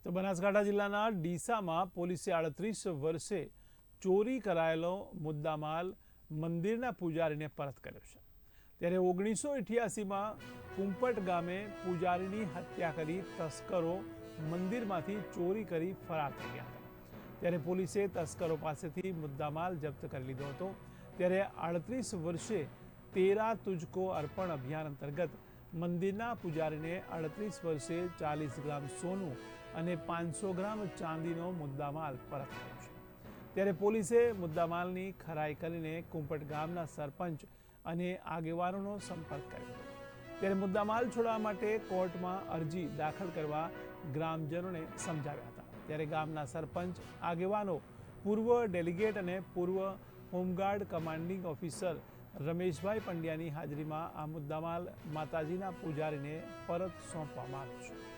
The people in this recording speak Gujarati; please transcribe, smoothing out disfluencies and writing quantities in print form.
તો બનાસકાંઠા જિલ્લાના ડીસામાં પોલીસે 38 વર્ષે ચોરી કરાયેલો મુદ્દામાલ મંદિરના પૂજારીને પરત કર્યો છે। ત્યારે 1988માં કુંપટ ગામે પૂજારીની હત્યા કરી તસ્કરો મંદિરમાંથી ચોરી કરી ફરાર થઈ ગયા હતા। ત્યારે પોલીસે તસ્કરો પાસેથી મુદ્દામાલ જપ્ત કરી લીધો હતો। ત્યારે 38 વર્ષે તેરા તુજકો અર્પણ અભિયાન અંતર્ગત મંદિરના પૂજારીને 38 વર્ષે 40 ગ્રામ સોનું અને 500 ગ્રામ ચાંદીનો મુદ્દામાલ પરત કર્યો છે। ત્યારે પોલીસે મુદ્દામાલની ખરાઈ કરીને કુંપટ ગામના સરપંચ અને આગેવાનોનો સંપર્ક કર્યો હતો। ત્યારે મુદ્દામાલ છોડવા માટે કોર્ટમાં અરજી દાખલ કરવા ગ્રામજનોને સમજાવ્યા હતા। ત્યારે ગામના સરપંચ આગેવાનો, પૂર્વ ડેલિગેટ અને પૂર્વ હોમગાર્ડ કમાન્ડિંગ ઓફિસર રમેશભાઈ પંડ્યાની હાજરીમાં આ મુદ્દામાલ માતાજીના પૂજારીને પરત સોંપવામાં આવ્યો છે।